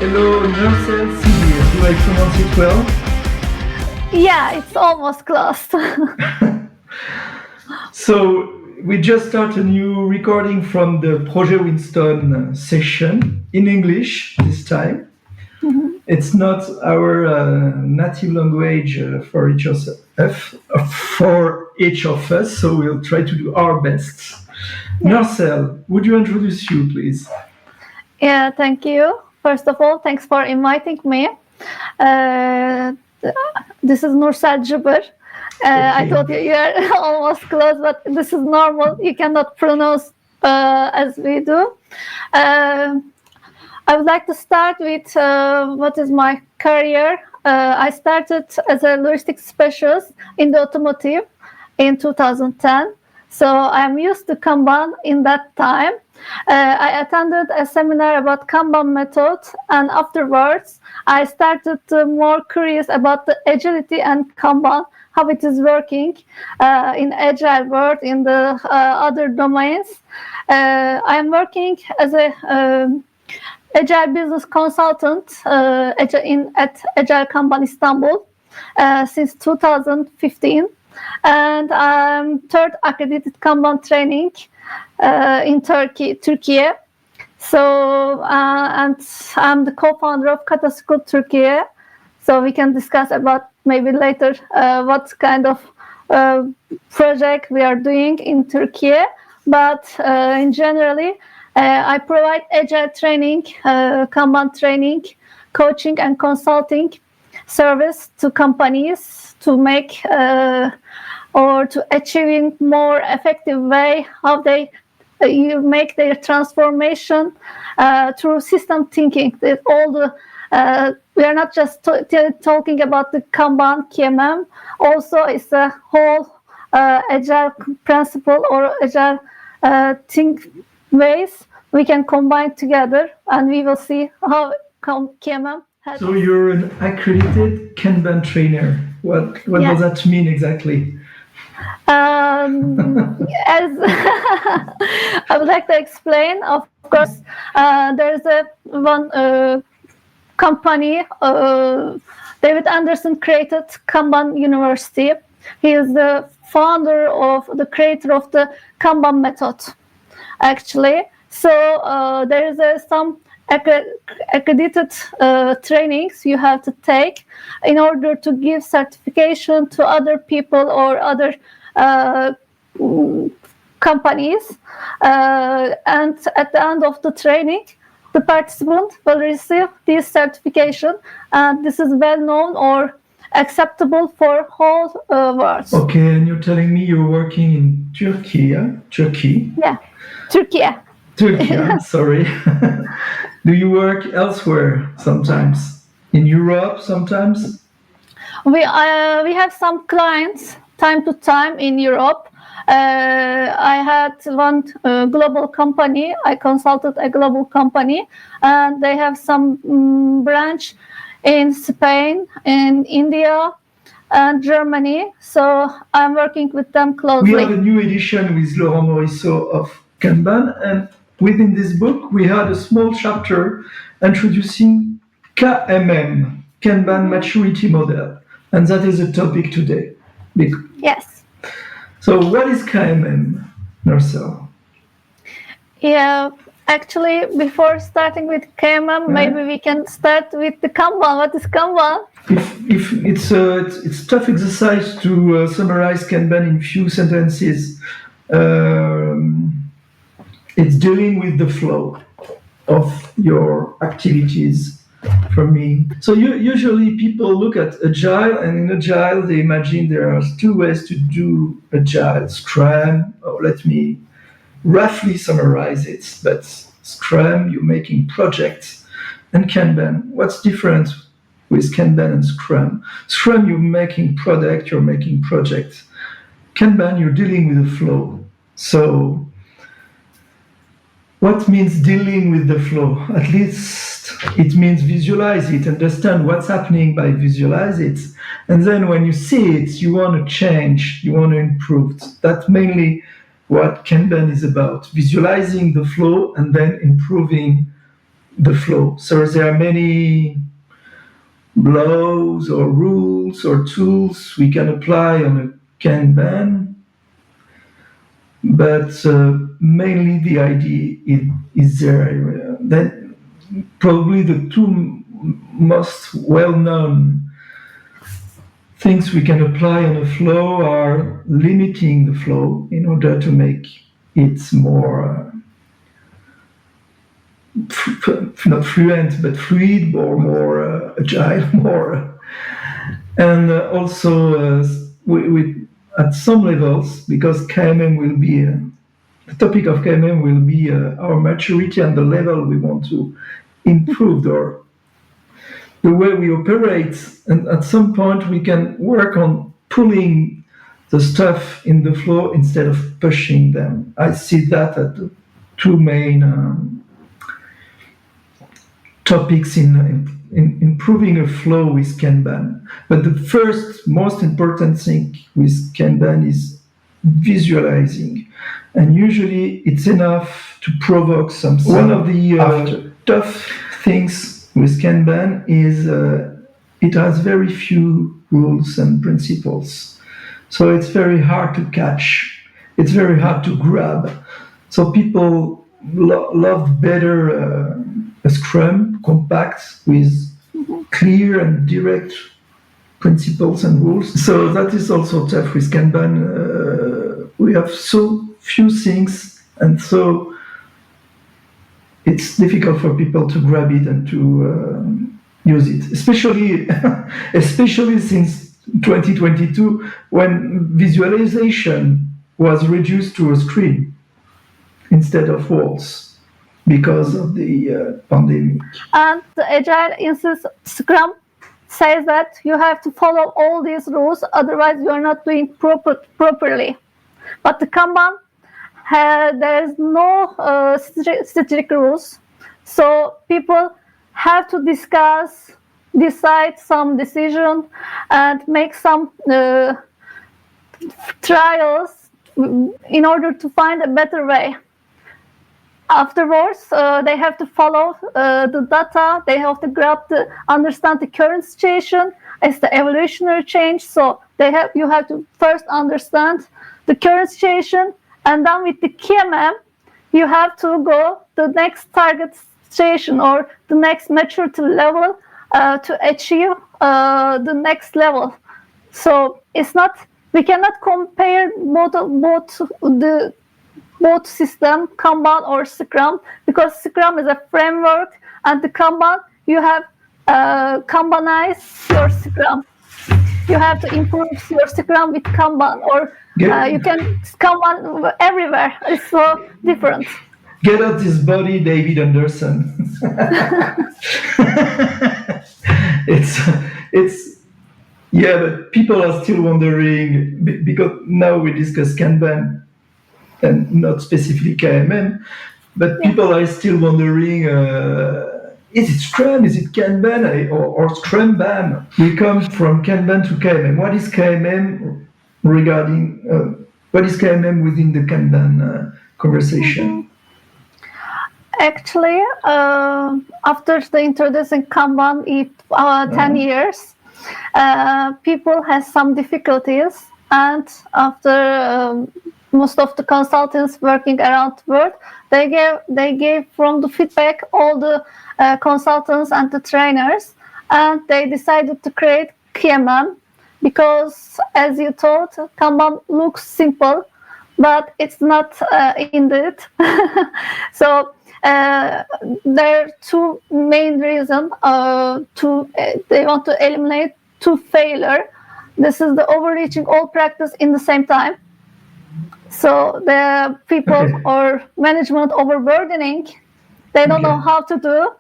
Hello, Nursel, Cibir. Do I pronounce it well? Yeah, it's almost close. So, we just start a new recording from the Projet Winston session in English this time. It's not our native language for each of us, so we'll try to do our best. Nursel, would you introduce you, please? Yeah, thank you. First of all, thanks for inviting me. This is Nursel Cibir. I thought you are almost close, but this is normal. You cannot pronounce as we do. I would like to start with what is my career. I started as a logistics specialist in the automotive in 2010. So I'm used to Kanban in that time. I attended a seminar about Kanban method, and afterwards I started more curious about the agility and Kanban, how it is working in agile world, in the other domains. I'm working as a agile business consultant at Agile Kanban Istanbul since 2015. And I'm third accredited Kanban training in Turkey. So, and I'm the co-founder of Kata School Turkey. So we can discuss about maybe later what kind of project we are doing in Turkey. But in generally, I provide agile training, Kanban training, coaching and consulting service to companies to make or to achieving more effective way how they you make their transformation through system thinking. That all the we are not just talking about the Kanban KMM. Also, it's a whole agile principle or agile think ways we can combine together, and we will see how KMM. So you're an accredited Kanban trainer. What does that mean exactly? As I would like to explain, of course, there's one company, David Anderson created Kanban University. He is the founder of the creator of the Kanban method, actually. So there is some accredited trainings you have to take in order to give certification to other people or other companies. And at the end of the training, the participant will receive this certification, and this is well known or acceptable for whole world. Okay, and you're telling me you're working in Turkey, yeah? Turkey? Yeah, Turkey. Turkey, sorry. Do you work elsewhere sometimes? In Europe sometimes? We have some clients time to time in Europe. I had one global company. I consulted a global company, and they have some branch in Spain, in India, and Germany. So I'm working with them closely. We have a new edition with Laurent Morisseau of Kanban, and within this book, we had a small chapter introducing KMM, Kanban Maturity Model, and that is the topic today. Yes. So what is KMM, Nursel? Yeah, actually, before starting with KMM, maybe we can start with the Kanban. What is Kanban? If it's tough exercise to summarize Kanban in few sentences. It's dealing with the flow of your activities for me. So usually people look at Agile, and in Agile they imagine there are two ways to do Agile. Scrum, or let me roughly summarize it, but Scrum, you're making projects, and Kanban. What's different with Kanban and Scrum? Scrum, you're making product, you're making project. Kanban, you're dealing with the flow. So what means dealing with the flow? At least it means visualize it, understand what's happening by visualize it. And then when you see it, you want to change, you want to improve. That's mainly what Kanban is about, visualizing the flow and then improving the flow. So there are many laws or rules or tools we can apply on a Kanban, but mainly the idea is there. Then probably the two most well-known things we can apply on a flow are limiting the flow in order to make it more not fluent but fluid or more agile, more, and also with at some levels, because KMM will be the topic of KMM will be our maturity and the level we want to improve or the way we operate, and at some point we can work on pulling the stuff in the flow instead of pushing them. I see that as the two main topics in improving a flow with Kanban. But the first most important thing with Kanban is visualizing. And usually it's enough to provoke something. One of the tough things with Kanban is it has very few rules and principles. So it's very hard to catch. It's very hard to grab. So people love better a Scrum compact with clear and direct principles and rules. So that is also tough with Kanban. We have so few things, and so it's difficult for people to grab it and to use it, especially since 2022, when visualization was reduced to a screen instead of walls because of the pandemic. And the Agile instance Scrum says that you have to follow all these rules, otherwise you are not doing properly. But the Kanban, there is no strict rules, so people have to decide some decision and make some trials in order to find a better way. Afterwards, they have to follow the data. They have to understand the current situation as the evolutionary change. So you have to first understand the current situation, and then with the KMM, you have to go the next target station or the next maturity level to achieve the next level. So we cannot compare both system, Kanban or Scrum, because Scrum is a framework, and the Kanban, you have Kanbanize your Scrum. You have to improve your Scrum with Kanban, or you can Kanban everywhere. It's so different. Get out this body, David Anderson. it's yeah, but people are still wondering, because now we discuss Kanban and not specifically KMM, but people are still wondering, is it Scrum, is it Kanban, or Scrum-Ban? We come from Kanban to KMM. What is KMM what is KMM within the Kanban conversation? Actually, after the introducing Kanban in 10 years, people have some difficulties, and after most of the consultants working around the world, they gave from the feedback all the consultants and the trainers, and they decided to create KMM because, as you thought, Kanban looks simple, but it's not indeed. So there are two main reasons they want to eliminate two failure. This is the overreaching all practice in the same time. So the people or management overburdening, they don't know how to do,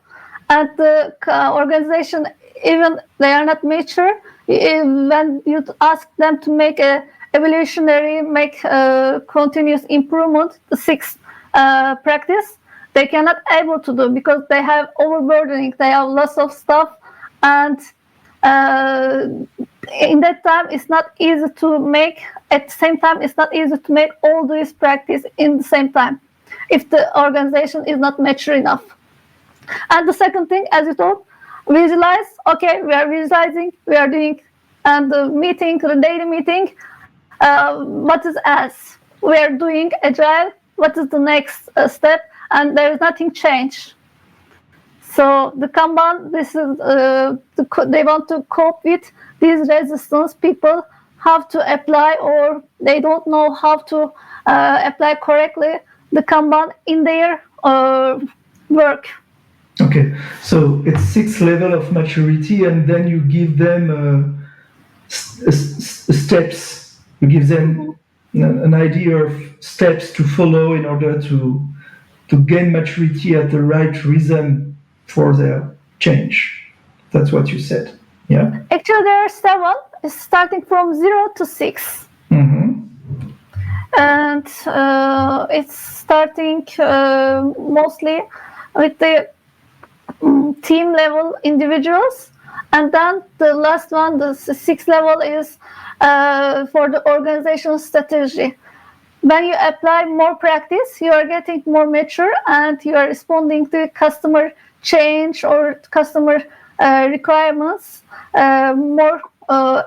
and the organization, even they are not mature. When you ask them to make a evolutionary, make continuous improvement, the sixth practice, they cannot able to do because they have overburdening. They have lots of stuff, and in that time, it's not easy to make. At the same time, it's not easy to make all these practice in the same time if the organization is not mature enough. And the second thing, as you told, visualize. Okay, we are visualizing, we are doing, and the meeting, the daily meeting. What is as? We are doing agile. What is the next step? And there is nothing changed. So the Kanban, this is they want to cope with these resistance. People have to apply, or they don't know how to apply correctly the Kanban in their work. Okay, so it's 6 level of maturity, and then you give them steps. You give them an idea of steps to follow in order to gain maturity at the right rhythm for their change. That's what you said. Yeah. Actually, there are 7. It's starting from 0 to 6. Mm-hmm. And it's starting mostly with the team level individuals, and then the last one, the 6th level, is for the organizational strategy. When you apply more practice, you are getting more mature, and you are responding to customer change or customer requirements more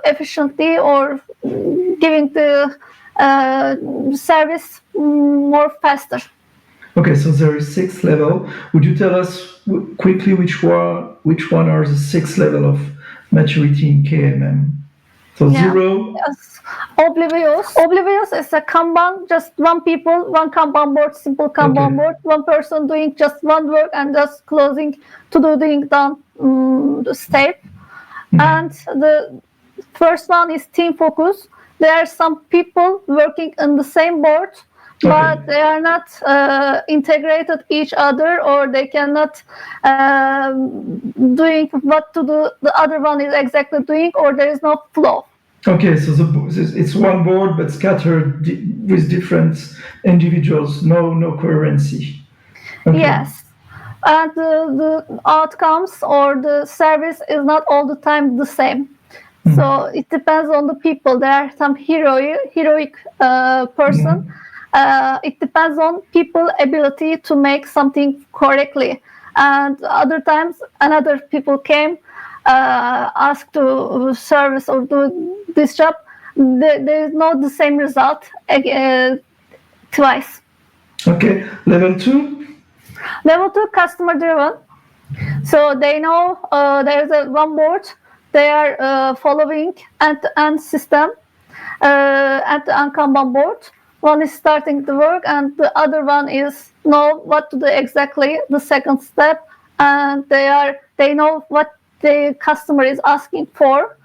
efficiently, or giving the service more faster. Okay, so there is 6 level. Would you tell us quickly which one are the 6 level of maturity in KMM? So Yeah. 0. Yes. Oblivious is a Kanban, just one people, one Kanban board, simple Kanban board, one person doing just one work and just closing to doing done the step. And the first one is team focus. There are some people working in the same board, but they are not integrated each other, or they cannot doing what to do the other one is exactly doing, or there is no flow. Okay, so it's one board but scattered with different individuals, no coherency. Okay. Yes, and the outcomes or the service is not all the time the same. So it depends on the people. There are some heroic person. It depends on people's ability to make something correctly. And other times, another people came, asked to service or do this job. There is not the same result twice. Okay, level 2? Level 2, customer driven. So they know there is a one board. They are following end-to-end system, end-to-end Kanban board. One is starting the work, and the other one is know what to do exactly the second step, and they know what the customer is asking for.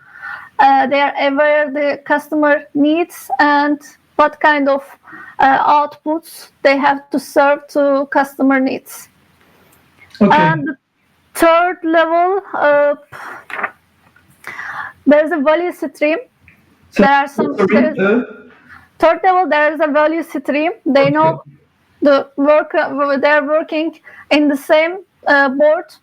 They are aware the customer needs and what kind of outputs they have to serve to customer needs. Okay. And the third level, there's a value stream. So, There are some. Third level, there is a value stream. They know the work. They're working in the same board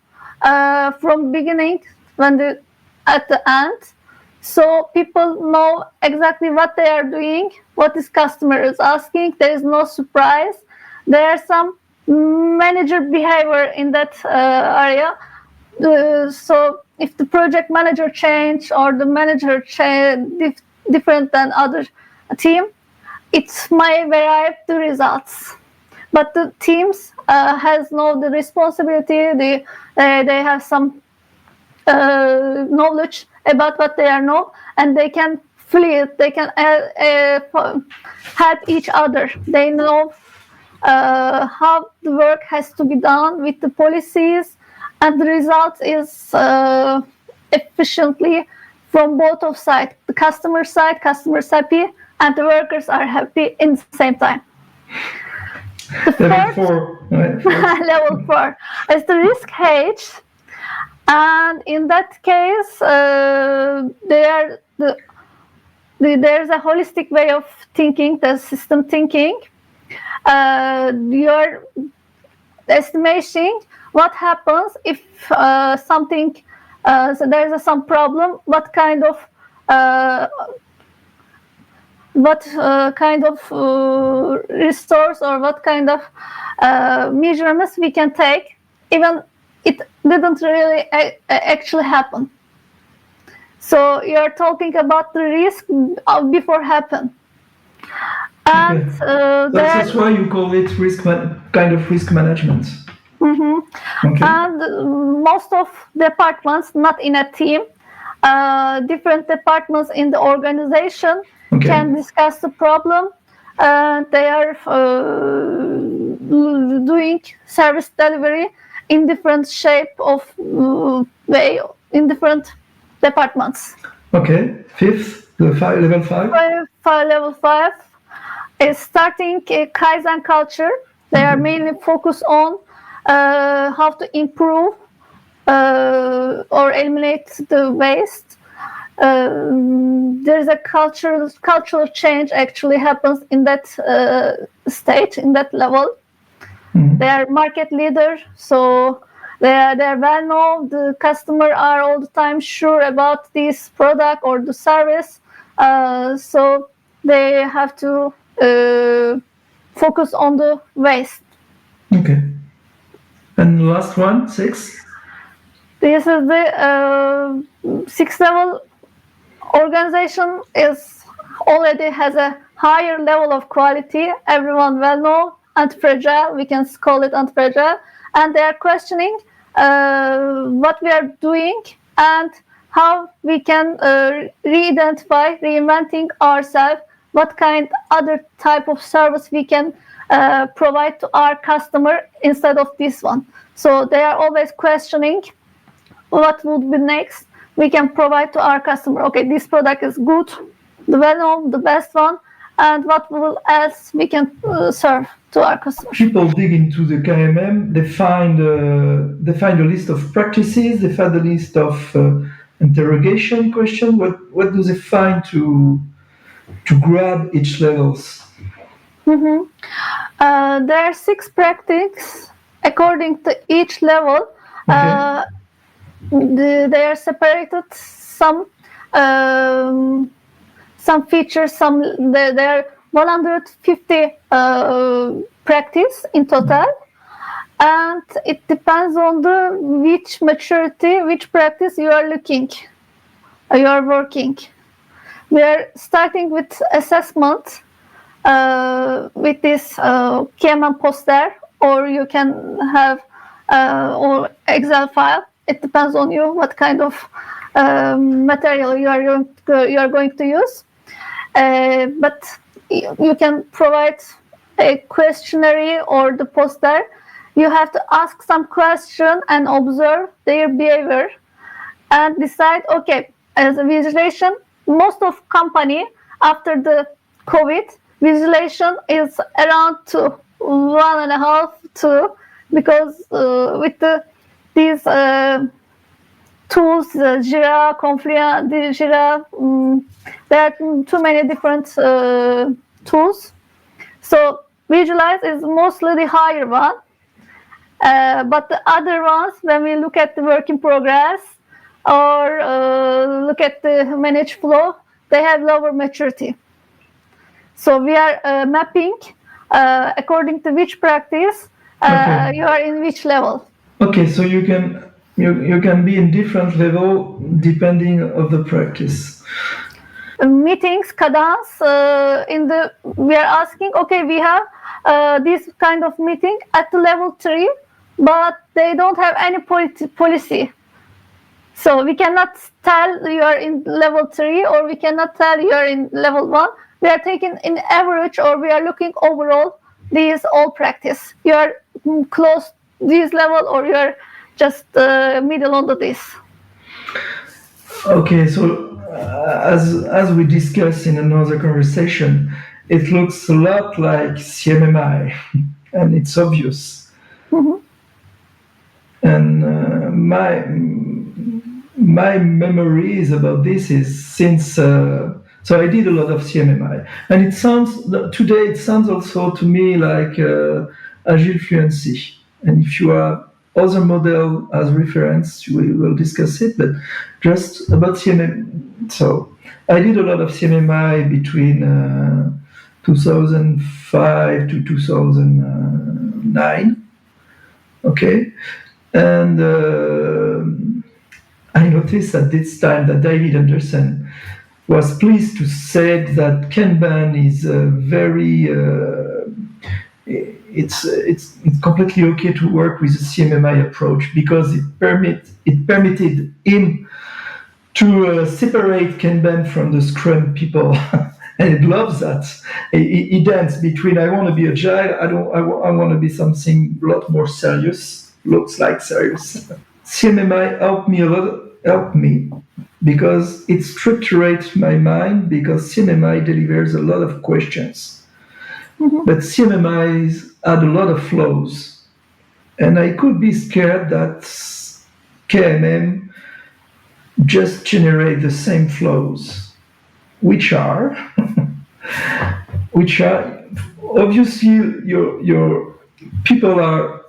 from beginning at the end. So people know exactly what they are doing, what this customer is asking. There is no surprise. There are some manager behavior in that area. So if the project manager change or the manager change different than other team, it might vary the results. But the teams has the responsibility. They have some knowledge about what they are know, and they can fleet. They can help each other. They know how the work has to be done with the policies, and the result is efficiently from both of sides. The customer's happy, and the workers are happy in the same time. Level 4. Level 4 is the risk hedge, and in that case, there's a holistic way of thinking, the system thinking. You're estimating what happens if something, so there's some problem. What kind of resource or what kind of measurements we can take, even it didn't really actually happen. So you're talking about the risk before happen. And that's why you call it kind of risk management. Okay. And most of departments, not in a team, different departments in the organization can discuss the problem. They are doing service delivery in different shape of way in different departments. Okay. Fifth, level 5. Level 5 is starting a Kaizen culture. They are mainly focused on how to improve or eliminate the waste. There's a cultural change actually happens in that stage, in that level. They are market leader, so they're well known. The customer are all the time sure about this product or the service, so they have to focus on the waste. Okay. And the last one, 6. This is the 6th level. Organization is already has a higher level of quality. Everyone well know anti-fragile. We can call it anti-fragile, and they are questioning what we are doing and how we can re-identify, reinventing ourselves. What kind other type of service we can provide to our customer instead of this one. So they are always questioning what would be next we can provide to our customer. Okay, this product is good, the well-known, the best one, and what else we can serve to our customers. People dig into the KMM, they find a list of practices, they find a list of interrogation questions. What do they find to grab each levels? There are 6 practices according to each level. Okay. They are separated. Some features. There are 150 practice in total, and it depends on which maturity, which practice you are looking, you are working. We are starting with assessment with this KMM poster, or you can have or Excel file. It depends on you what kind of material you are going to use. But you can provide a questionnaire or the poster. You have to ask some question and observe their behavior and decide, okay, as a visualization, most of company after the COVID, visualization is around 1.5 to 2, because with these tools, Jira, Confluence, Jira, there are too many different tools. So visualize is mostly the higher one, but the other ones, when we look at the work in progress or look at the manage flow, they have lower maturity. So we are mapping according to which practice you are in which level. Okay, so you can be in different level depending of the practice. Meetings, cadence, we are asking, okay, we have this kind of meeting at the level 3, but they don't have any policy. So we cannot tell you are in level 3, or we cannot tell you are in level 1. We are taking in average, or we are looking overall these all practice. You are close this level, or you are just middle under this. Okay, so as we discussed in another conversation, it looks a lot like CMMI, and it's obvious. Mm-hmm. And my memories about this is since so I did a lot of CMMI, and it sounds also to me like Agile fluency. And if you have other model as reference, we will discuss it. But just about CMMI, so I did a lot of CMMI between 2005 to 2009. Okay. And I noticed at this time that David Anderson was pleased to say that Kanban is very. It's completely okay to work with a CMMI approach because it permitted him to separate Kanban from the Scrum people, and he loves that. He dances between I want to be agile, I want to be something a lot more serious, looks like serious. CMMI helped me because it structures my mind because CMMI delivers a lot of questions. Mhm. But CMMIs had a lot of flaws, and I could be scared that KMM just generate the same flows, which are which are obviously your people are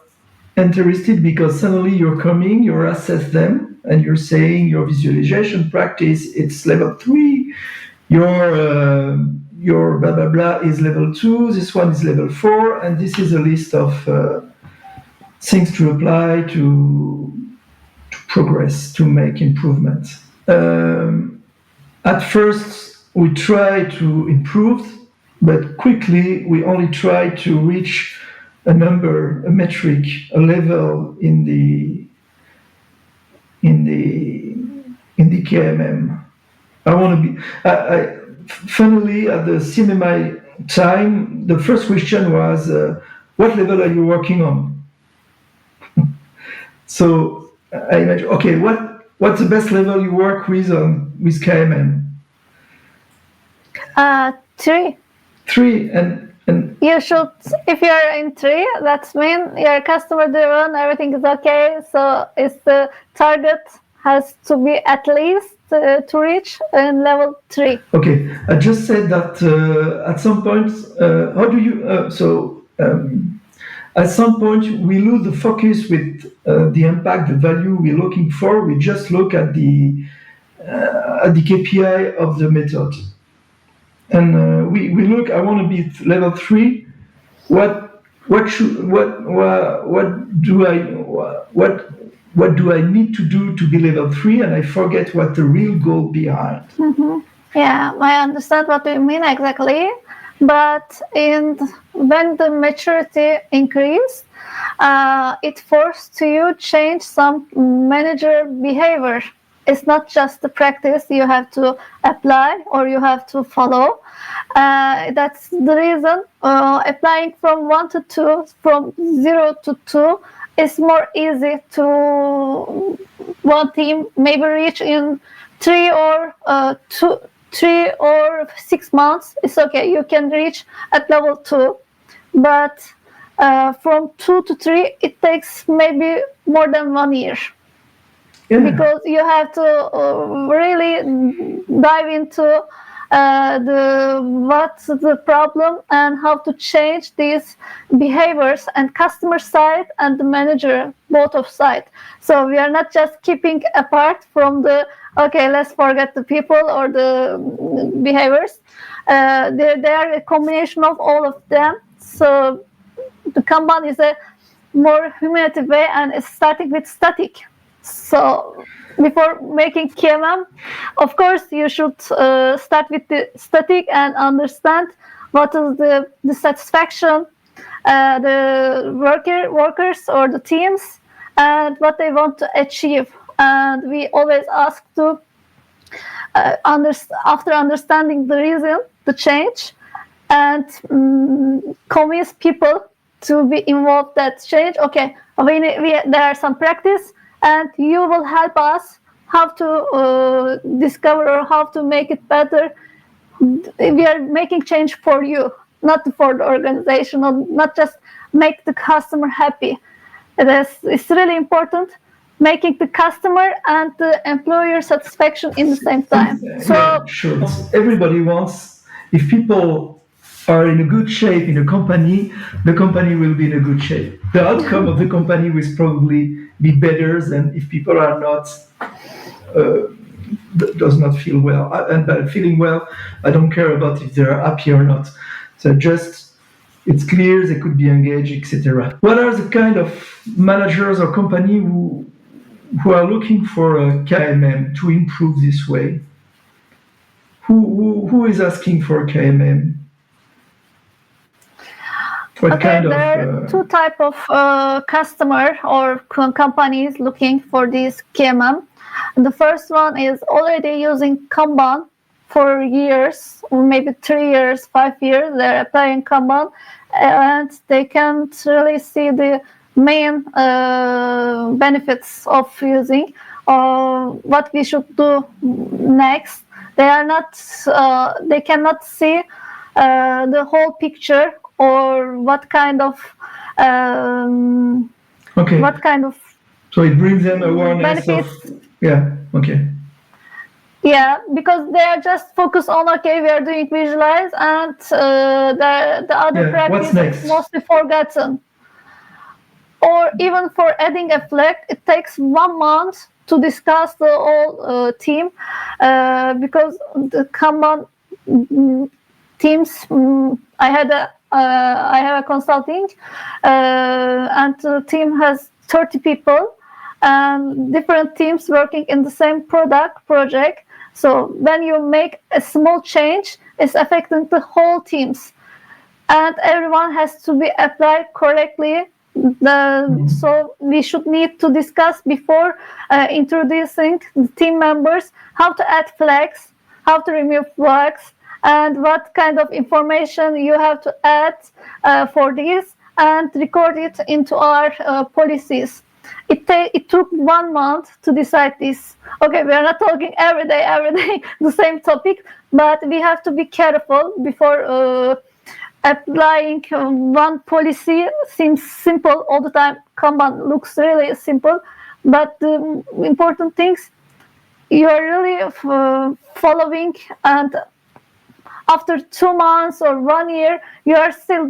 interested because suddenly you're coming, you assess them, and you're saying your visualization practice it's level 3, your blah blah blah is level 2, this one is level 4, and this is a list of things to apply to progress, to make improvements. At first, we try to improve, but quickly we only try to reach a number, a metric, a level in the KMM. I want to be. Finally, at the CMMI time, the first question was, "What level are you working on?" So I imagine, okay, what's the best level you work with KMM? 3. 3, and You should, if you're in 3, that means you're customer driven, everything is okay. So it's the target has to be at least to reach in level 3. Okay, I just said that at some point, how do you? At some point, we lose the focus with the impact, the value we're looking for. We just look at the KPI of the method, and we look. I want to be level 3. What do I need to do to be level 3? And I forget what the real goal behind. Mm-hmm. Yeah, I understand what you mean exactly. But when the maturity increased, it forced you change some manager behavior. It's not just the practice you have to apply or you have to follow. That's the reason applying from 1 to 2, from 0 to 2 is more easy to one team maybe reach in 3 or 6 months. It's okay, you can reach at level 2, but from 2 to 3 it takes maybe more than 1 year. Yeah. Because you have to really dive into what's the problem and how to change these behaviors and customer side and the manager, both of side. So we are not just keeping apart from okay, let's forget the people or the behaviors. They are a combination of all of them. So the Kanban is a more humanity way and it's starting with static. So before making KMM, of course, you should start with the static and understand what is the satisfaction, the workers or the teams, and what they want to achieve. And we always ask to, after understanding the reason, the change, and convince people to be involved that change. Okay, there are some practice, and you will help us how to discover or how to make it better. We are making change for you, not for the organization, or not just make the customer happy. It's really important, making the customer and the employer satisfaction in the same time. So yeah, sure. Everybody wants, if people are in a good shape in a company, the company will be in a good shape. The outcome of the company will probably be better than if people are not, does not feel well. And by feeling well, I don't care about if they're happy or not. So just, it's clear, they could be engaged, etc. What are the kind of managers or company who are looking for a KMM to improve this way? Who is asking for KMM? What kind of? There are two type of customer or companies looking for this KMM. The first one is already using Kanban for years, or maybe 3 years, 5 years. They're applying Kanban, and they can't really see the main benefits of using what we should do next. They are not. They cannot see the whole picture, or what kind of Okay. what kind of So it brings them awareness benefits. Yeah. Okay. Yeah, because they are just focused on, okay, we are doing visualize, and the other practice is mostly forgotten. Or even for adding a flag, it takes 1 month to discuss the whole team, because the Kanban teams. I have a consulting, and the team has 30 people, and different teams working in the same project. So when you make a small change, it's affecting the whole teams, and everyone has to be applied correctly. So we should need to discuss before introducing the team members how to add flags, how to remove flags, and what kind of information you have to add for this, and record it into our policies. It took 1 month to decide this. Okay, we are not talking every day the same topic, but we have to be careful before applying one policy. Seems simple all the time. Kanban looks really simple, but the important things you are really following, and after 2 months or 1 year, you are still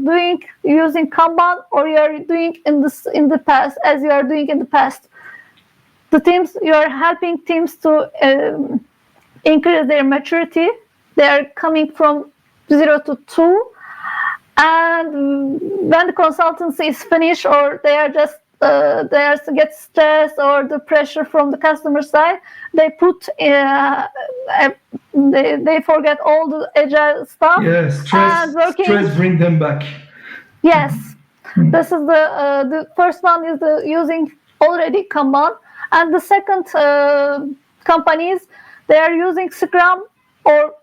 using Kanban, or you are doing in the past as you are doing in the past. The teams, you are helping teams to increase their maturity. They are coming from 0 to 2, and when the consultancy is finished, or they are just get stressed, or the pressure from the customer side, they put they forget all the agile stuff. Yeah, stress bring them back. Yes, this is the first one is using already Kanban, and the second companies, they are using Scrum or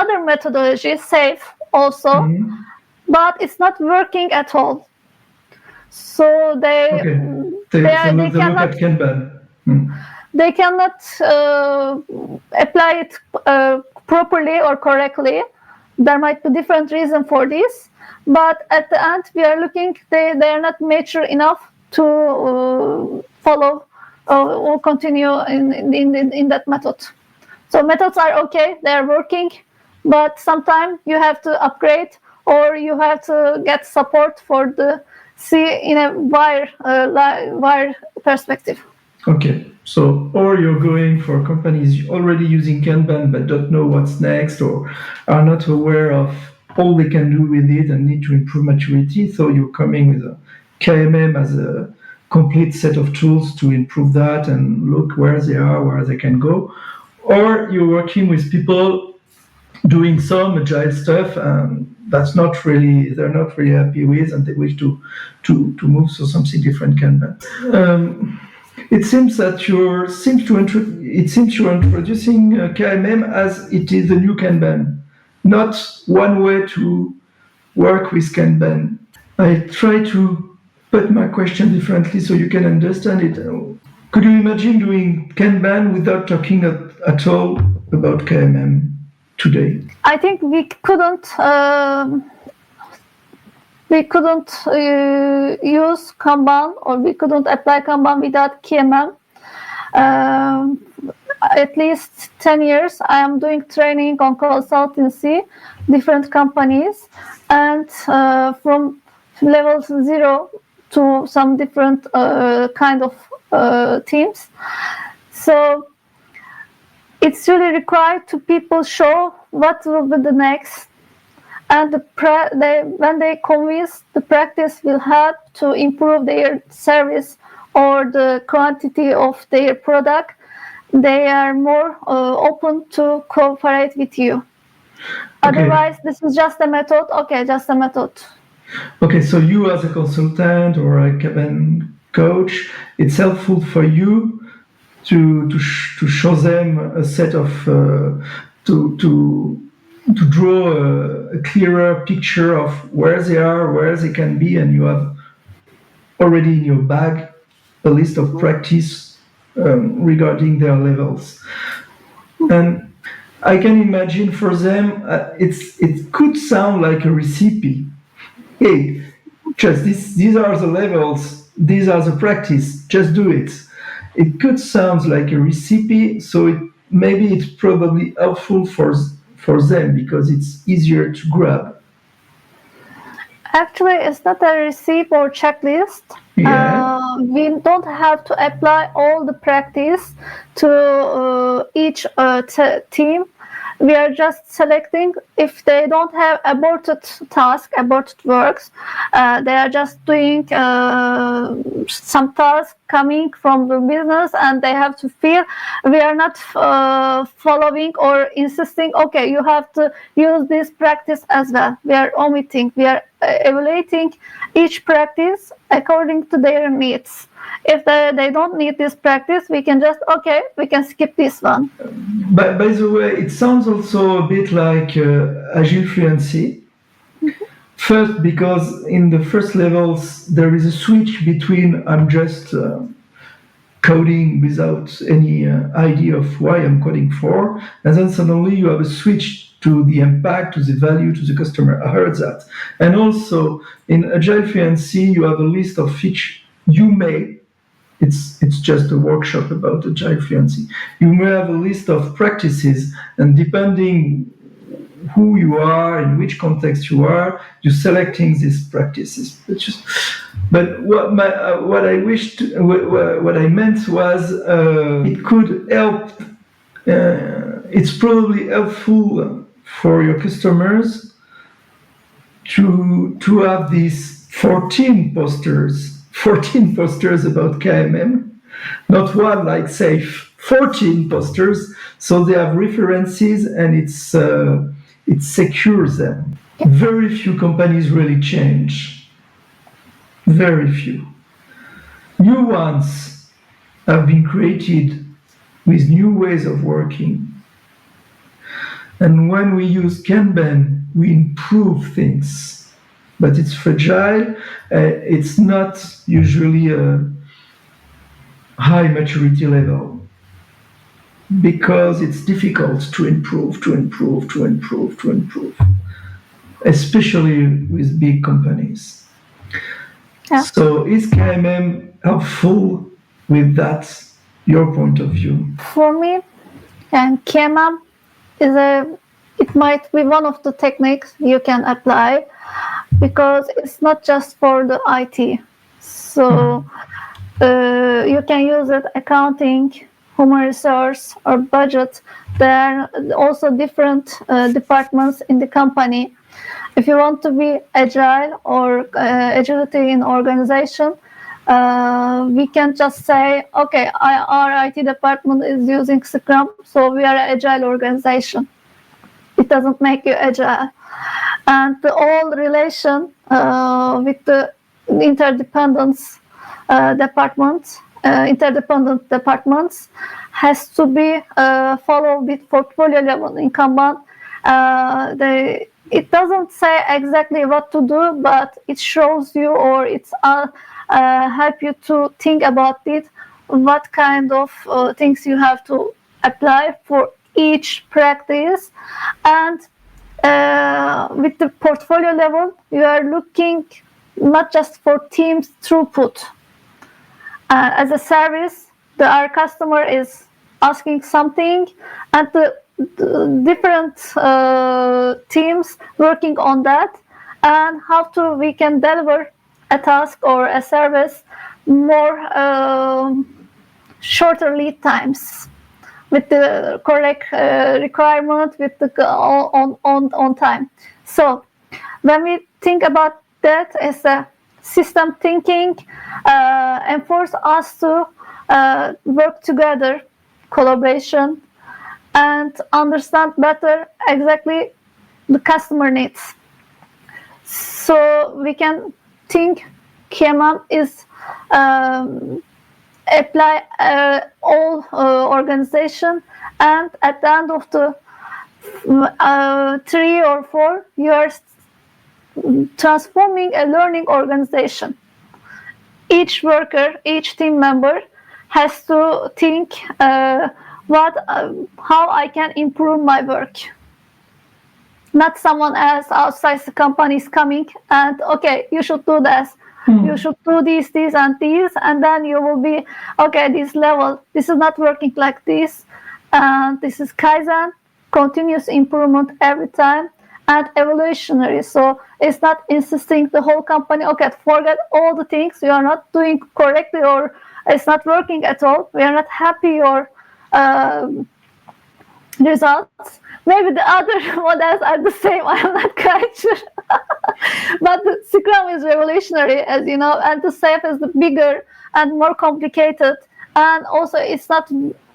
other methodologies, safe also, but it's not working at all. So they cannot they cannot apply it properly or correctly. There might be different reason for this, but at the end we are looking, they are not mature enough to follow or continue in that method. So methods are okay, they are working, but sometimes you have to upgrade, or you have to get support for the see in a wire perspective. Okay, so or you're going for companies already using Kanban but don't know what's next, or are not aware of all they can do with it and need to improve maturity. So you're coming with a KMM as a complete set of tools to improve that and look where they are, where they can go. Or you're working with people doing some agile stuff, and they're not really happy with, and they wish to move to something different Kanban. It seems that you're introducing KMM as it is the new Kanban, not one way to work with Kanban. I try to put my question differently so you can understand it. Could you imagine doing Kanban without talking at all about KMM today? I think we couldn't use Kanban, or we couldn't apply Kanban without KMM. At least 10 years I am doing training on consultancy, different companies, and from level 0 to some different kind of teams. So it's really required to people show what will be the next, and when they convince, the practice will help to improve their service or the quantity of their product. They are more open to cooperate with you. Otherwise, this is just a method. Okay, just a method. Okay, so you as a consultant or a Kanban coach, it's helpful for you to show them a set of to draw a clearer picture of where they are, where they can be, and you have already in your bag a list of practice regarding their levels. And I can imagine for them, it could sound like a recipe. Hey, just these are the levels, these are the practice, just do it. It could sound like a recipe, so maybe it's probably helpful for them because it's easier to grab. Actually, it's not a recipe or checklist. Yeah. We don't have to apply all the practice to each team. We are just selecting if they don't have aborted task, aborted works. They are just doing some task coming from the business, and they have to feel. We are not following or insisting. Okay, you have to use this practice as well. We are omitting. We are evaluating each practice according to their needs. If they don't need this practice, we can skip this one. By the way, it sounds also a bit like Agile fluency. First, because in the first levels, there is a switch between I'm just coding without any idea of why I'm coding for, and then suddenly you have a switch to the impact, to the value, to the customer. I heard that. And also in Agile fluency, you have a list of which you may. It's just a workshop about Agile fluency. You may have a list of practices, and depending who you are, in which context you are, you're selecting these practices. But what I wished, what I meant was it could help. It's probably helpful for your customers to have these 14 posters about KMM, not one like SAFE, 14 posters, so they have references and it secures them. Very few companies really change. Very few. New ones have been created with new ways of working. And when we use Kanban, we improve things. But it's fragile. It's not usually a high maturity level because it's difficult to improve, especially with big companies. Yeah. So is KMM helpful with that, your point of view? For me, and KMM it might be one of the techniques you can apply because it's not just for the IT. So you can use it accounting, human resource, or budget. There are also different departments in the company. If you want to be agile or agility in organization, we can just say, okay, our IT department is using Scrum, so we are an agile organization. It doesn't make you agile. And the all relation with the interdependent departments has to be followed with portfolio level in Kanban. It doesn't say exactly what to do, but it shows you or it's help you to think about it, what kind of things you have to apply for each practice. And with the portfolio level, you are looking not just for teams throughput. As a service, our customer is asking something, and the different teams working on that, and how we can deliver a task or a service more shorter lead times with the correct requirement with the on time. So When we think about that as a system thinking, enforce us to work together, collaboration, and understand better exactly the customer needs. So we can think KMM is apply all organization, and at the end of the 3 or 4 years transforming a learning organization. Each worker, each team member has to think how I can improve my work. Not someone else outside the company is coming and okay, you should do this. You should do these, and these, and then you will be okay. This level, this is not working like this, and this is Kaizen, continuous improvement every time, and evolutionary. So it's not insisting the whole company, okay, forget all the things you are not doing correctly or it's not working at all. We are not happy or results. Maybe the other models are the same. I am not quite sure. But the Scrum is revolutionary, as you know, and the SAFe is the bigger and more complicated. And also, it's not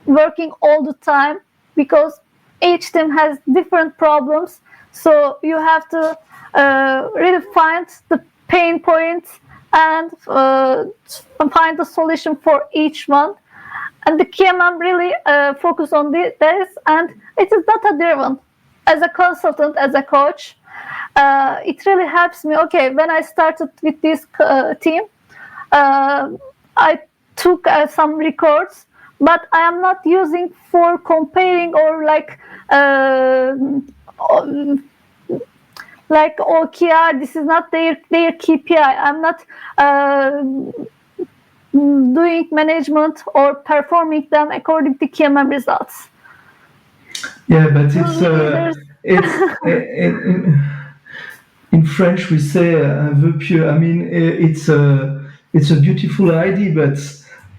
working all the time because each team has different problems. So you have to really find the pain points and find the solution for each one. And the KMM really focus on this, and it is data-driven. As a consultant, as a coach, it really helps me. Okay, when I started with this team, I took some records, but I am not using for comparing or like OKR. This is not their KPI. I'm not doing management or performing them according to KMM results. Yeah, but in French we say vœu pieux. I mean, it's a beautiful idea, but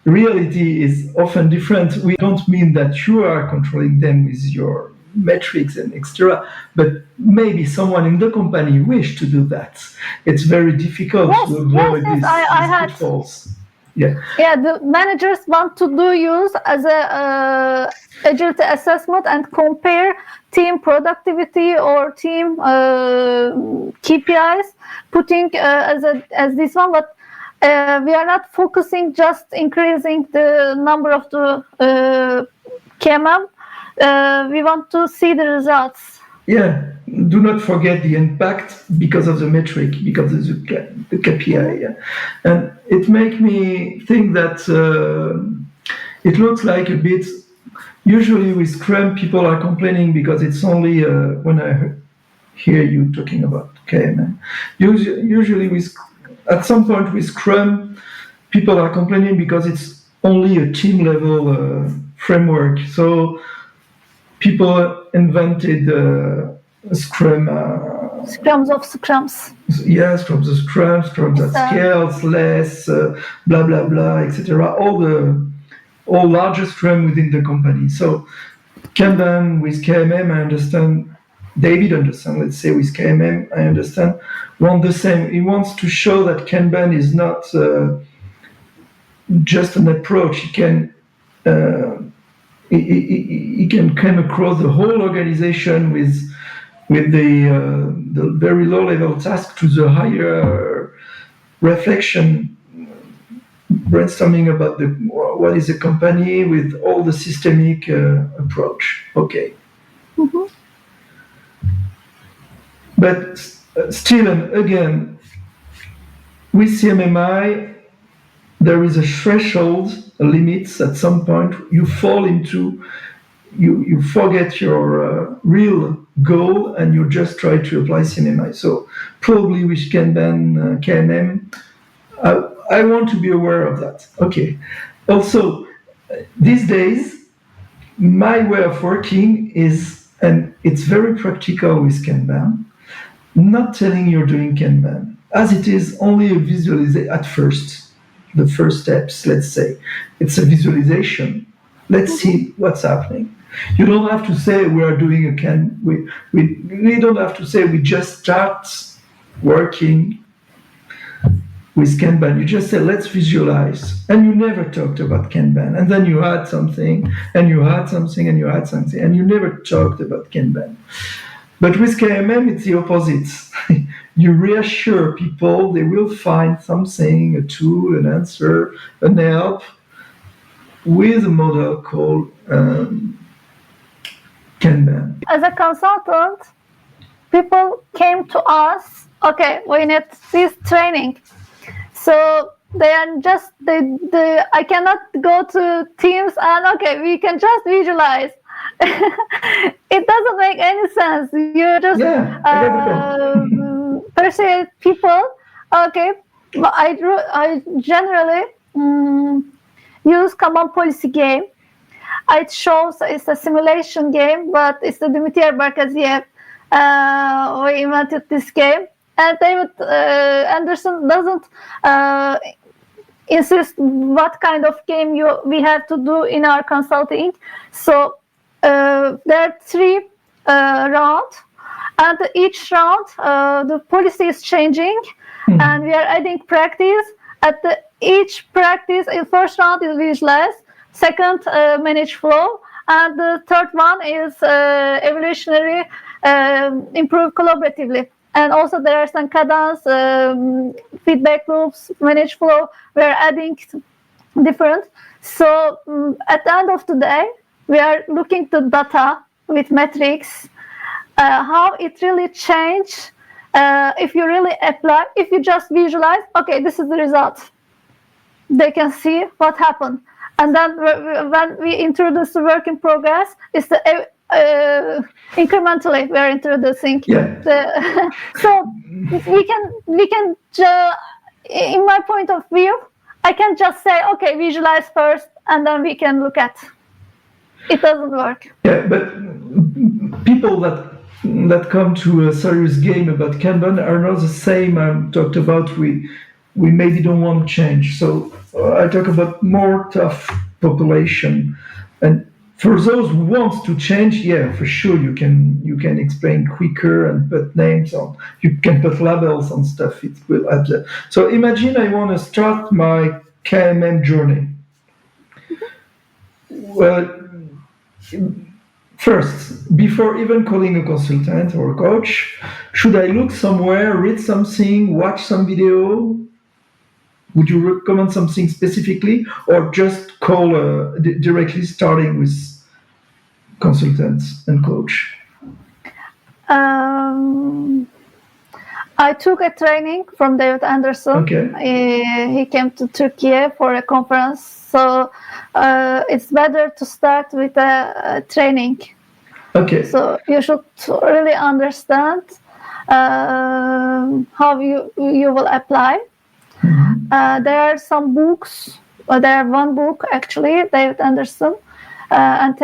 reality is often different. We don't mean that you are controlling them with your metrics and etc., but maybe someone in the company wish to do that. It's very difficult to avoid these pitfalls. Yeah, the managers want to use as a agility assessment and compare team productivity or team KPIs, putting as this one, but we are not focusing just increasing the number of the KMM. We want to see the results. Yeah, do not forget the impact because of the metric, because of the KPI. Yeah. And it makes me think that it looks like a bit, usually with Scrum, people are complaining because it's only, when I hear you talking about KMM, usually at some point with Scrum, people are complaining because it's only a team level framework. So people invented Scrum. Scrums of Scrums. Yeah, Scrums of Scrums, Scrums at scales, less, blah blah blah, etc. All larger Scrum within the company. So Kanban with KMM, I understand. David understand. Let's say with KMM, I understand. Want the same. He wants to show that Kanban is not just an approach. He can come across the whole organization with the very low level task to the higher reflection, brainstorming about what is a company with all the systemic approach. Okay. Mm-hmm. But still, and again, with CMMI, there is a threshold, a limit. At some point, you fall into, you forget your real goal, and you just try to apply CMMI. So probably with Kanban, KMM, I want to be aware of that. Okay. Also, these days, my way of working is, and it's very practical with Kanban, not telling you're doing Kanban, as it is only a visualization at first. The first steps, let's say, it's a visualization. Let's see what's happening. You don't have to say we are doing a can. We don't have to say we just start working with Kanban. You just say let's visualize, and you never talked about Kanban. And then you add something, and you add something, and you add something, and you never talked about Kanban. But with KMM, it's the opposite. You reassure people they will find something, a tool, an answer, an help with a model called Kanban. As a consultant, people came to us, okay, we need this training. So they are just, I cannot go to Teams and, okay, we can just visualize. It doesn't make any sense. You just persuade people. Okay, but I generally use Kanban policy game. It shows it's a simulation game, but it's the Dimitar Barkaziev we invented this game, and David Anderson doesn't insist what kind of game we have to do in our consulting. So there are 3 rounds, and each round the policy is changing, and we are adding practice. At each practice, in first round is visualize, second manage flow, and the third one is evolutionary, improve collaboratively. And also there are some cadence, feedback loops, manage flow. We are adding different. So at the end of the day, we are looking to data with metrics, how it really changed. If you really apply, if you just visualize, okay, this is the result. They can see what happened. And then when we introduce the work in progress, it's the incrementally we're introducing. Yeah. So we can in my point of view, I can just say, okay, visualize first, and then we can look at. It doesn't work. Yeah, but people that come to a serious game about Kanban are not the same I talked about. We maybe don't want to change. So I talk about more tough population, and for those who want to change, yeah, for sure you can explain quicker and put names on. You can put labels on stuff. It will add. So imagine I want to start my KMM journey. Well, first, before even calling a consultant or a coach, should I look somewhere, read something, watch some video? Would you recommend something specifically, or just call directly starting with consultants and coach? I took a training from David Anderson. Okay. He came to Turkey for a conference. So it's better to start with a training. Okay. So you should really understand how you will apply. Mm-hmm. There are some books. There are one book actually, David Anderson and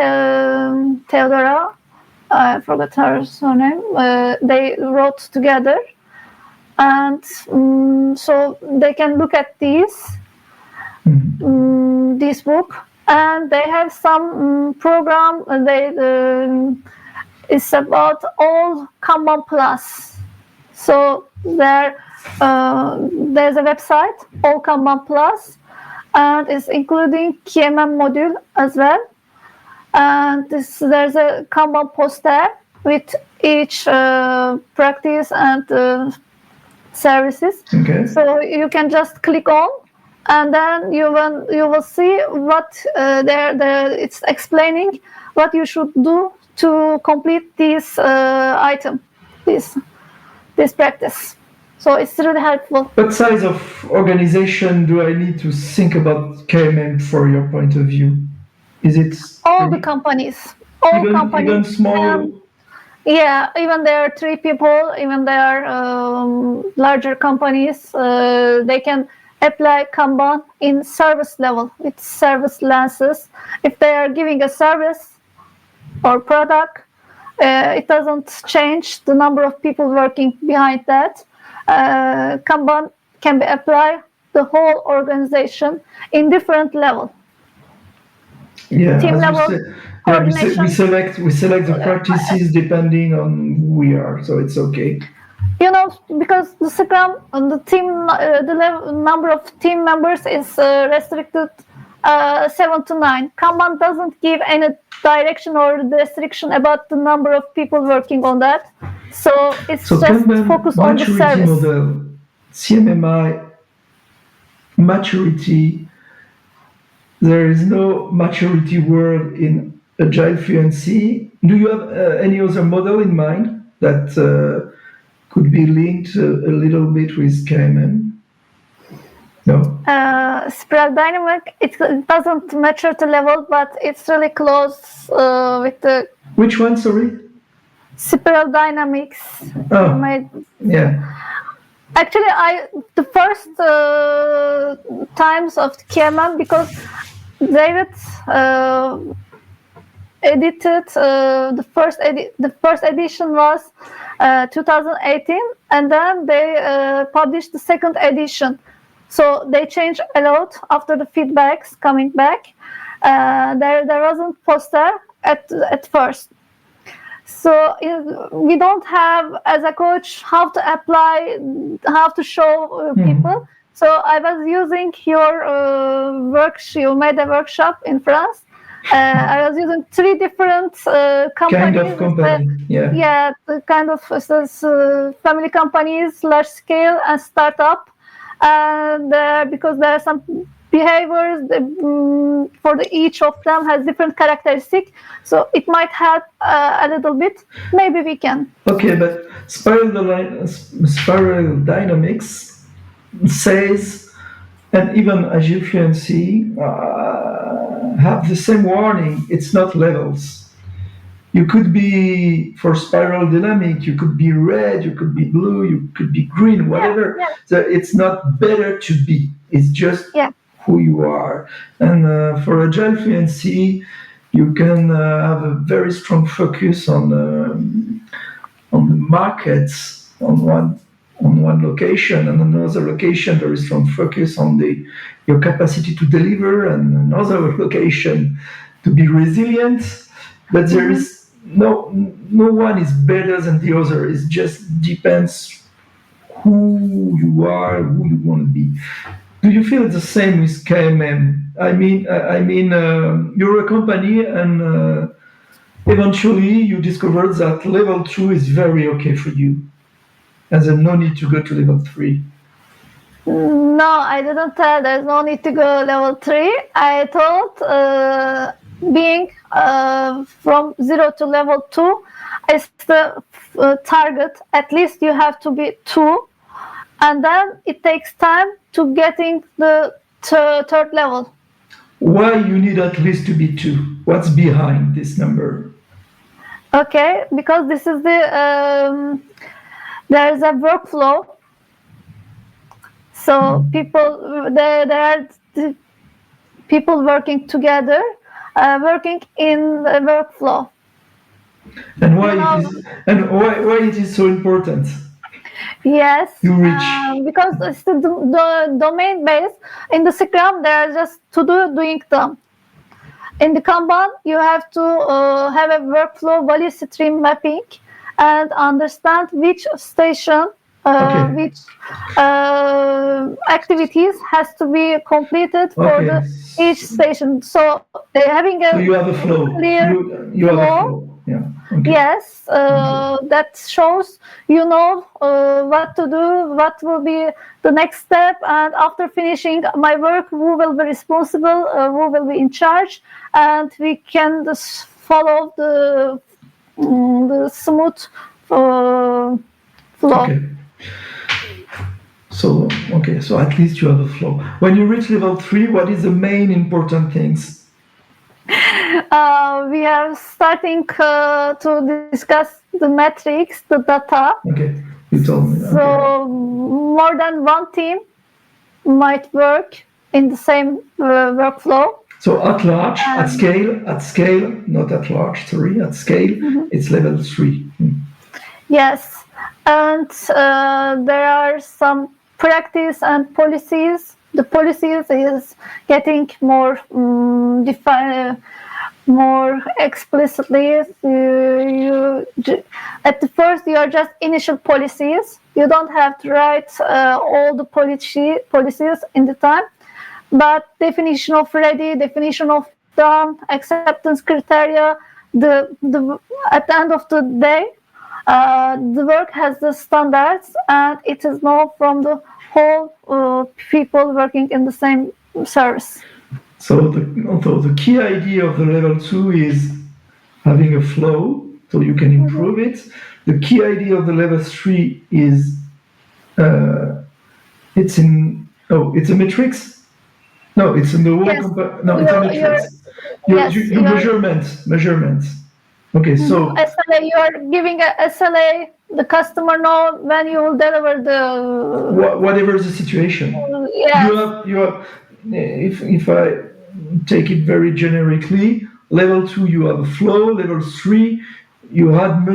Theodora. I forgot her surname. They wrote together, and so they can look at this book, and they have some program. It's about all Kanban Plus. So there's a website, all Kanban Plus, and it's including KMM module as well. And there's a Kanban poster with each practice and services. Okay. So you can just click on, and then you will see what it's explaining what you should do to complete this item, this practice. So it's really helpful. What size of organization do I need to think about KMM for your point of view? Is it all the companies? Even small? Yeah, even there are 3 people, even there are larger companies, they can apply Kanban in service level with service lenses. If they are giving a service or product, it doesn't change the number of people working behind that. Kanban can be applied the whole organization in different level. Yeah, team as you level say, yeah, coordination. we select the practices depending on who we are, so it's okay. Because the Scrum, the team, number of team members is restricted 7 to 9. Kanban doesn't give any direction or restriction about the number of people working on that. So it's So just Kanban focus on the maturity service. model, CMMI maturity. There is no maturity word in Agile Fluency. Do you have any other model in mind that could be linked a little bit with KMM? No. Spiral dynamic, it doesn't mature to level, but it's really close with the Which one? Sorry. spiral dynamics. Oh, yeah. Actually, the first times of KMM, because David edited the first edition was 2018, and then they published the second edition. So they changed a lot after the feedbacks coming back. There wasn't poster at first. So we don't have, as a coach, how to apply, how to show people. So I was using your you made a workshop in France. I was using 3 different companies. Kind of company, yeah. Yeah, the kind of family companies, large scale and startup. And because there are some behaviors for each of them has different characteristics, so it might help a little bit. Maybe we can. Okay, but spiral dynamics says, and even Agile Fluency have the same warning. It's not levels. You could be, for spiral dynamic, you could be red, you could be blue, you could be green, whatever. Yeah. So it's not better to be. It's just who you are. And for Agile Fluency, you can have a very strong focus on the markets on one location, and another location very strong focus on your capacity to deliver, and another location to be resilient. But there is no one is better than the other. It just depends who you are, who you want to be. Do you feel the same with KMM? I mean, you're a company, and eventually you discovered that level 2 is very okay for you, and there's no need to go to level 3. No, I didn't tell there's no need to go level 3. I thought being from 0 to level 2 is the target. At least you have to be 2, and then it takes time to getting the third level. Why you need at least to be 2? What's behind this number? Okay, because this is there is a workflow. So there are people working together, working in the workflow. And why it is so important? Yes, to reach. Because it's the domain base. In the Scrum, there are just doing them. In the Kanban, you have to have a workflow value stream mapping and understand which station, which activities has to be completed for each station. So having a you have a flow. You have a flow. Yeah. Okay. Yes, that shows what to do, what will be the next step, and after finishing my work, who will be responsible, who will be in charge, and we can just follow the smooth flow. Okay. So at least you have a flow. When you reach level 3, what is the main important things? We are starting to discuss the metrics, the data. Okay, you told me. So more than one team might work in the same workflow. So at large, at scale, not at large, sorry, at scale, it's level 3. Yes, and there are some practice and policies the policies is getting more more explicitly. At the first, you are just initial policies. You don't have to write all the policies in the time, but definition of ready, definition of done, acceptance criteria. At the end of the day, the work has the standards, and it is known from the whole people working in the same service. So the key idea of the level 2 is having a flow, so you can improve it. The key idea of the level 3 is it's a matrix. No, it's in the whole. Yes. It's a matrix. Measurements. Okay, so SLA, you are giving a SLA. The customer know when you will deliver the whatever the situation. Yes. You have. If I take it very generically, level 2 you have a flow. Level 3 you had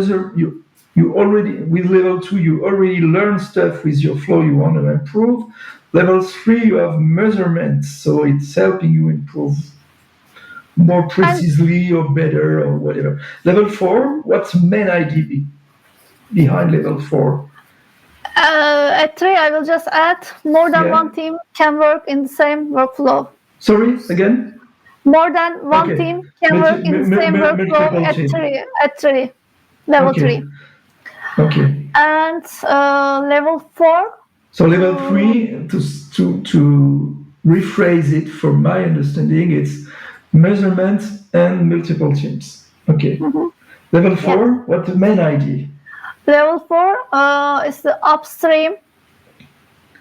you already with level 2 you already learn stuff with your flow you want to improve. Level 3 you have measurements, so it's helping you improve more precisely or better or whatever. Level 4, what's the main idea behind level 4? At 3, I will just add more than one team can work in the same workflow. Sorry, again? More than one team can work in the same workflow at 3. Level 3. Okay. And level 4. So level 3, to rephrase it from my understanding, it's measurement and multiple teams. Okay. Level 4, what's the main idea? Level 4 is the upstream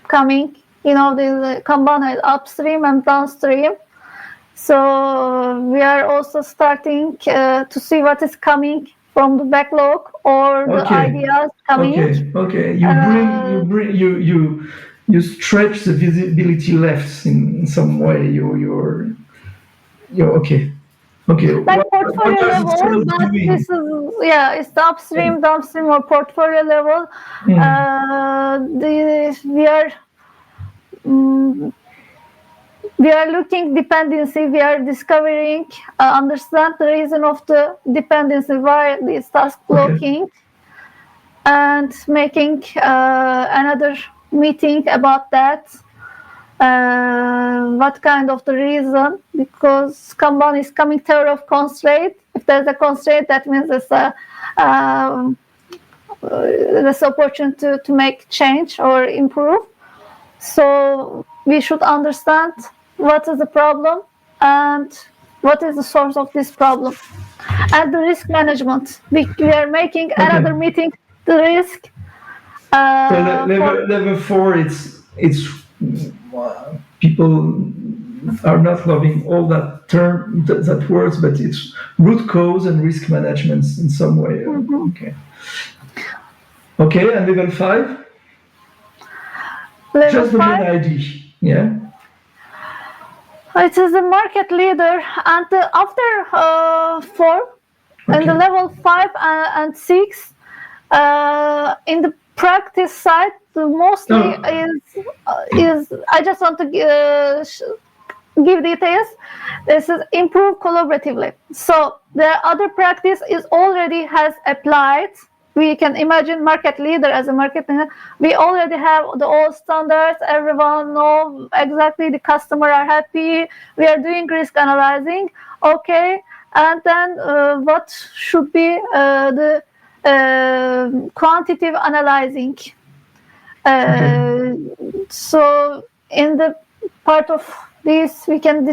coming. The Kanban has upstream and downstream. So we are also starting to see what is coming from the backlog or the ideas coming. Okay. You stretch the visibility left in some way. You're okay. Like portfolio level, but this is it's the upstream, downstream, or portfolio level. We are looking dependency. We are discovering, understand the reason of the dependency, why this task blocking, and making another meeting about that. What kind of the reason? Because Kanban is coming theory of constraint. If there's a constraint, that means there's opportunity to make change or improve. So we should understand what is the problem and what is the source of this problem, and the risk management. We are making another meeting. The risk. So level 4, it's people are not loving all that words, but it's root cause and risk management in some way. Okay, and level 5? Just the main idea, It is a market leader, and after 4, in the level 5 and 6, in the practice side, mostly is I just want to give details. This is improve collaboratively. So the other practice is already has applied. We can imagine market leader as a market leader. We already have the old standards. Everyone know exactly the customer are happy. We are doing risk analyzing. Okay, and then what should be the quantitative analyzing? So in the part of this, we can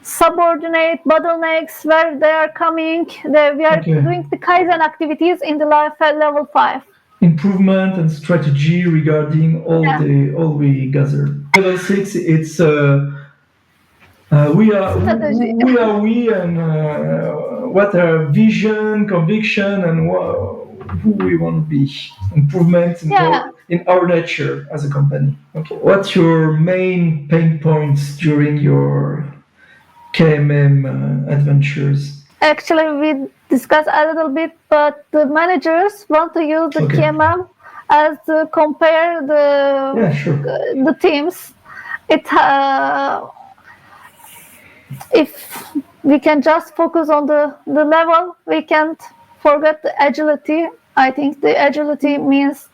subordinate bottlenecks where they are coming. We are doing the Kaizen activities in the level 5. Improvement and strategy regarding all we gather. Level 6, it's we and what our vision, conviction, and who we want to be. Improvement in our nature as a company. Okay. What's your main pain points during your KMM adventures? Actually, we discussed a little bit, but the managers want to use the KMM as to compare the teams. it if we can just focus on the level, we can't forget the agility. I think the agility means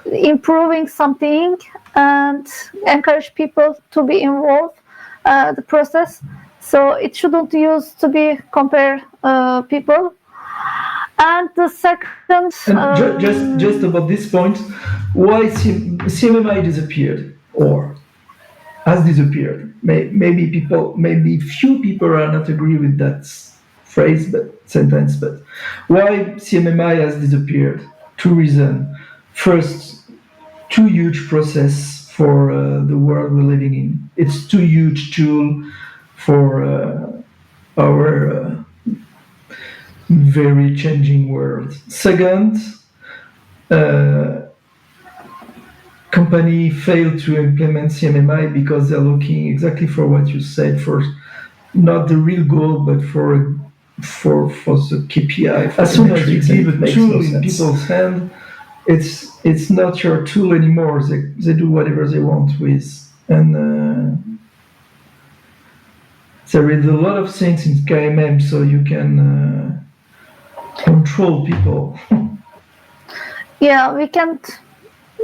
improving something and encourage people to be involved the process. So it shouldn't use to be compare people. And the second, And just about this point, why CMMI disappeared or has disappeared? Maybe few people are not agree with that phrase, but sentence. But why CMMI has disappeared? Two reasons. First, too huge process for the world we're living in. It's too huge tool for our very changing world. Second, company failed to implement CMMI because they're looking exactly for what you said, for not the real goal, but for the KPI. As soon as you give a tool in people's hand, it's not your tool anymore. They do whatever they want with, and there is a lot of things in KMM, so you can control people. yeah, we can't.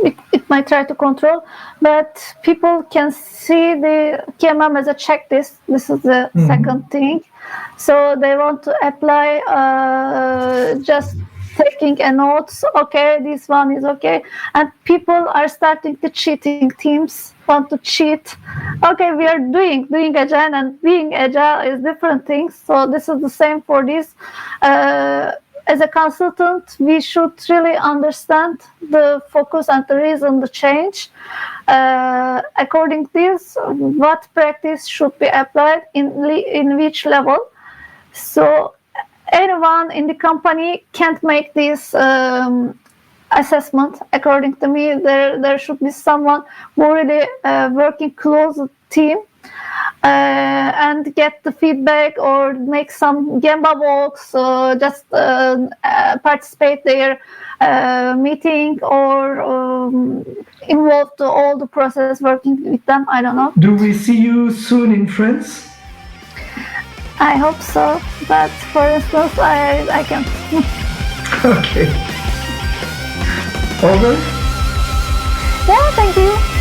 It might try to control, but people can see the KMM as a checklist. This is the second thing. So they want to apply just taking a notes. Okay, this one is okay. And people are starting to cheating. Teams want to cheat. Okay, we are doing agile, and being agile is different things. So this is the same for this. As a consultant, we should really understand the focus and the reason the change. According to this, what practice should be applied in which level. So anyone in the company can't make this assessment. According to me, there should be someone who really working close with the team. And get the feedback or make some Gemba walks, just participate their meeting or involve all the process working with them. I don't know. Do we see you soon in France? I hope so, but for instance, I can't. Okay. Over? Yeah, thank you.